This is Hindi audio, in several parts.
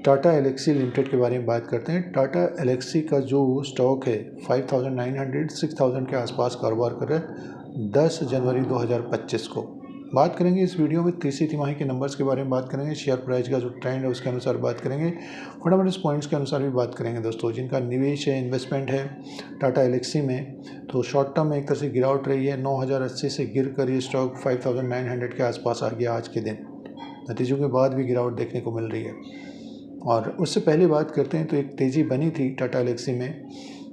टाटा एलेक्सी लिमिटेड के बारे में बात करते हैं। टाटा एलेक्सी का जो स्टॉक है 5900 6000 के आसपास कारोबार कर रहा है 10 जनवरी 2025 को। बात करेंगे इस वीडियो में तीसरी तिमाही के नंबर्स के बारे में बात करेंगे, शेयर प्राइस का जो ट्रेंड है उसके अनुसार बात करेंगे, फंडामेंटल्स पॉइंट्स के अनुसार भी बात करेंगे। दोस्तों जिनका निवेश है, इन्वेस्टमेंट है टाटा एलेक्सी में, तो शॉर्ट टर्म में एक तरह से गिरावट रही है। 9080 से गिर कर ये स्टॉक 5900 के आसपास आ गया आज के दिन। नतीजों के बाद भी गिरावट देखने को मिल रही है। और उससे पहले बात करते हैं तो एक तेज़ी बनी थी टाटा एलेक्सी में।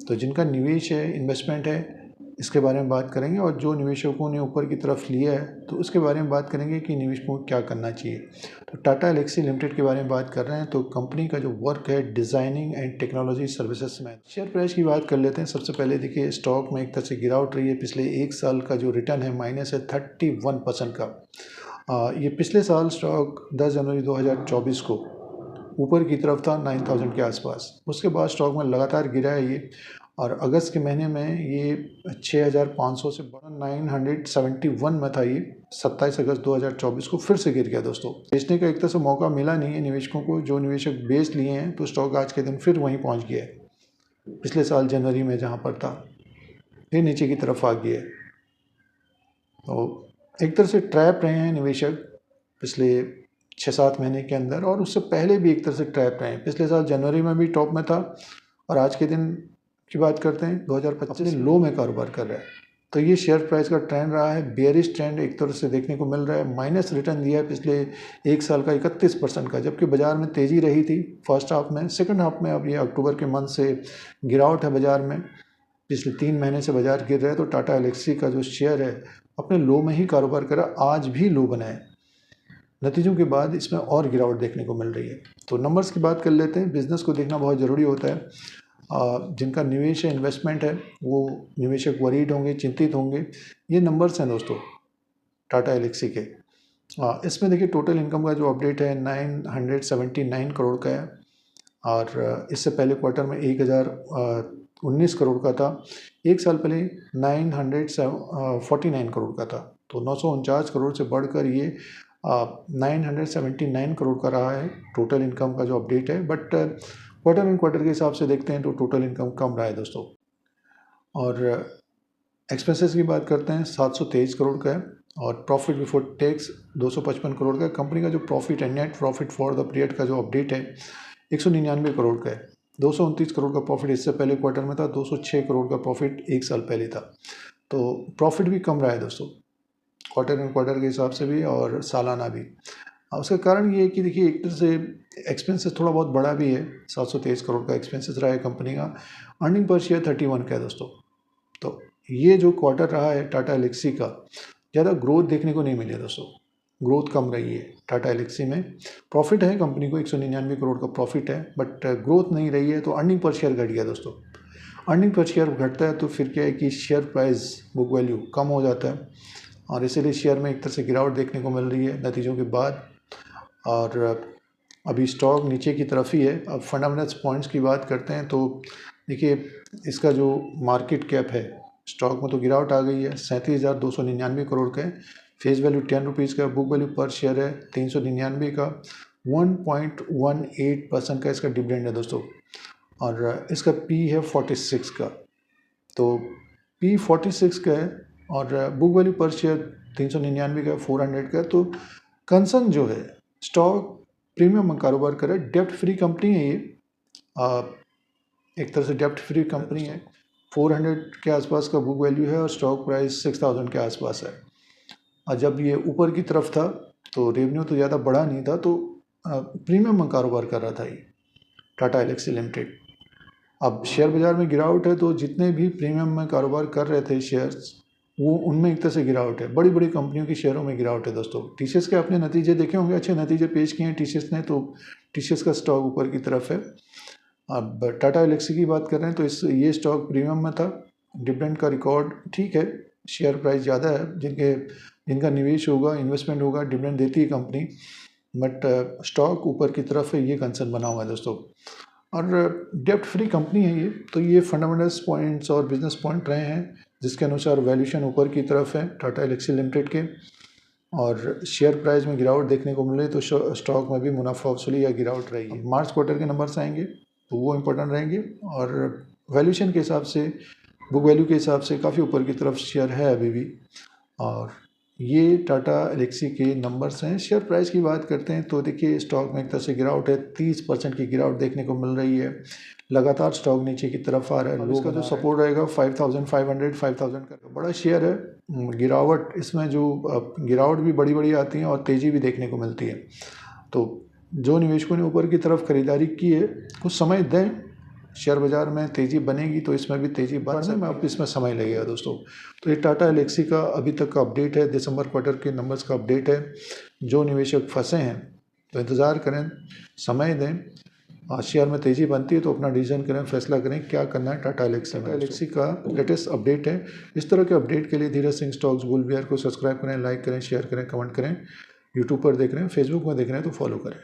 तो जिनका निवेश है, इन्वेस्टमेंट है, इसके बारे में बात करेंगे। और जो निवेशकों ने ऊपर की तरफ लिया है तो उसके बारे में बात करेंगे कि निवेशकों को क्या करना चाहिए। तो टाटा एलेक्सी लिमिटेड के बारे में बात कर रहे हैं। तो कंपनी का जो वर्क है डिज़ाइनिंग एंड टेक्नोलॉजी सर्विसेज में। शेयर प्राइस की बात कर लेते हैं। सबसे पहले देखिए स्टॉक में एक तरह से गिरावट रही है। पिछले एक साल का जो रिटर्न है माइनस है 31% का। ये पिछले साल स्टॉक 10 जनवरी 2024 को ऊपर की तरफ था 9000 के आसपास। उसके बाद स्टॉक में लगातार गिरा है ये, और अगस्त के महीने में ये 6500 से बढ़ा 971 में था। ये 27 अगस्त 2024 को फिर से गिर गया। दोस्तों बेचने का एक तरह से मौका मिला नहीं है निवेशकों को। जो निवेशक बेच लिए हैं तो स्टॉक आज के दिन फिर वहीं पहुंच गया है पिछले साल जनवरी में जहां पर था, फिर नीचे की तरफ आ गया है। तो एक तरह से ट्रैप रहे हैं निवेशक पिछले 6-7 महीने के अंदर, और उससे पहले भी एक तरह से ट्रैप रहे हैं। पिछले साल जनवरी में भी टॉप में था, और आज के दिन की बात करते हैं 2025 लो में कारोबार कर रहा है। तो ये शेयर प्राइस का ट्रेंड रहा है, बेयरिश ट्रेंड एक तरह से देखने को मिल रहा है। माइनस रिटर्न दिया है पिछले एक साल का 31% का, जबकि बाजार में तेज़ी रही थी फर्स्ट हाफ में। सेकंड हाफ में अब ये अक्टूबर के मंथ से गिरावट है बाजार में। पिछले 3 महीने से बाजार गिर रहा है। तो टाटा एलेक्सी का जो शेयर है अपने लो में ही कारोबार करा, आज भी लो बना है। नतीजों के बाद इसमें और गिरावट देखने को मिल रही है। तो नंबर्स की बात कर लेते हैं। बिजनेस को देखना बहुत ज़रूरी होता है। जिनका निवेश है, इन्वेस्टमेंट है, वो निवेशक वरीड होंगे, चिंतित होंगे। ये नंबर्स हैं दोस्तों टाटा एलेक्सी के। इसमें देखिए टोटल इनकम का जो अपडेट है 979 करोड़ का है, और इससे पहले क्वार्टर में 1019 करोड़ का था। एक साल पहले 949 करोड़ का था। तो 949 करोड़ से बढ़कर ये 979 करोड़ का रहा है टोटल इनकम का जो अपडेट है। बट क्वार्टर एंड क्वार्टर के हिसाब से देखते हैं तो टोटल इनकम कम रहा है दोस्तों। और एक्सपेंसेस की बात करते हैं 723 करोड़ का है, और प्रॉफिट बिफोर टैक्स 255 करोड़ का है। कंपनी का जो प्रॉफिट है, net profit for the period का जो अपडेट है 199 करोड़ का है। 229 करोड़ का प्रॉफिट इससे पहले क्वार्टर में था, 206 करोड़ का प्रॉफिट एक साल पहले था। तो प्रॉफिट भी कम रहा है दोस्तों, क्वार्टर एंड क्वार्टर के हिसाब से भी और सालाना भी। उसका कारण ये है कि देखिए एक तरह से एक्सपेंसेस थोड़ा बहुत बड़ा भी है। 723 करोड़ का एक्सपेंसेस रहा है कंपनी का। अर्निंग पर शेयर 31 का है दोस्तों। तो ये जो क्वार्टर रहा है टाटा एलेक्सी का, ज़्यादा ग्रोथ देखने को नहीं मिली है दोस्तों। ग्रोथ कम रही है टाटा एलेक्सी में। प्रॉफिट है कंपनी को 199 करोड़ का प्रॉफिट है, बट ग्रोथ नहीं रही है। तो अर्निंग पर शेयर घट गया दोस्तों। अर्निंग पर शेयर घटता है तो फिर क्या है कि शेयर प्राइस, बुक वैल्यू कम हो जाता है, और इसीलिए शेयर में एक तरह से गिरावट देखने को मिल रही है नतीजों के बाद। और अभी स्टॉक नीचे की तरफ ही है। अब फंडामेंटल्स पॉइंट्स की बात करते हैं तो देखिए इसका जो मार्केट कैप है स्टॉक में तो गिरावट आ गई है। 37,299 करोड़ का है। फेस वैल्यू 10 रुपीज़ का, बुक वैल्यू पर शेयर है 399 का। 1.18% का इसका डिविडेंड है दोस्तों, और इसका पी है 46 का। तो पी 46 का है, और बुक वैल्यू पर शेयर 399 का, 400 का। तो कंसर्न जो है, स्टॉक प्रीमियम में कारोबार करे, डेप्ट फ्री कंपनी है ये। एक तरह से डेप्ट फ्री कंपनी है। 400 के आसपास का बुक वैल्यू है, और स्टॉक प्राइस 6000 के आसपास है। और जब ये ऊपर की तरफ था तो रेवेन्यू तो ज़्यादा बढ़ा नहीं था, तो प्रीमियम में कारोबार कर रहा था ये टाटा एलेक्सी लिमिटेड। अब शेयर बाज़ार में गिरावट है, तो जितने भी प्रीमियम में कारोबार कर रहे थे शेयर्स, वो उनमें एक तरह से गिरावट है। बड़ी बड़ी कंपनियों की शेयरों में गिरावट है दोस्तों। टीसीएस के अपने नतीजे देखे होंगे, अच्छे नतीजे पेश किए हैं टीसीएस ने, तो टीसीएस का स्टॉक ऊपर की तरफ है। अब टाटा एलेक्सी की बात कर रहे हैं तो ये स्टॉक प्रीमियम में था। डिविडेंड का रिकॉर्ड ठीक है, शेयर प्राइस ज़्यादा है। जिनका निवेश होगा, इन्वेस्टमेंट होगा, डिविडेंड देती है कंपनी, बट स्टॉक ऊपर की तरफ है, ये कंसर्न बना हुआ है दोस्तों। और डेप्ट फ्री कंपनी है ये। तो ये फंडामेंटल्स पॉइंट्स और बिजनेस पॉइंट रहे हैं जिसके अनुसार वैल्यूशन ऊपर की तरफ है टाटा एलेक्सी लिमिटेड के। और शेयर प्राइस में गिरावट देखने को मिल रही है, तो स्टॉक में भी मुनाफा वसूली या गिरावट रहेगी। मार्च क्वार्टर के नंबर्स आएंगे तो वो इम्पोर्टेंट रहेंगे, और वैल्यूशन के हिसाब से, बुक वैल्यू के हिसाब से काफ़ी ऊपर की तरफ शेयर है अभी भी। और ये टाटा एलेक्सी के नंबर्स हैं। शेयर प्राइस की बात करते हैं तो देखिए स्टॉक में एक तरह से गिरावट है, 30% की गिरावट देखने को मिल रही है। लगातार स्टॉक नीचे की तरफ आ रहा है। इसका जो सपोर्ट रहेगा 5500 5000 का बड़ा शेयर है। गिरावट इसमें जो गिरावट भी बड़ी आती है और तेज़ी भी देखने को मिलती है। तो जो निवेशकों ने ऊपर की तरफ खरीदारी की है कुछ समय दें, शेयर बाज़ार में तेज़ी बनेगी तो इसमें भी तेज़ी बढ़ने में अब इसमें समय लगेगा दोस्तों। तो ये टाटा एलेक्सी का अभी तक का अपडेट है, दिसंबर क्वार्टर के नंबर्स का अपडेट है। जो निवेशक फंसे हैं तो इंतज़ार करें, समय दें। शेयर में तेज़ी बनती है तो अपना डिसीजन करें, फैसला करें क्या करना है टाटा एलेक्सी में। एलेक्सी का लेटेस्ट अपडेट है। इस तरह के अपडेट के लिए Dheeraj Singh stocks bull beer को सब्सक्राइब करें, लाइक करें, शेयर करें, कमेंट करें। यूट्यूब पर देख रहे हैं, फेसबुक में देख रहे हैं तो फॉलो करें।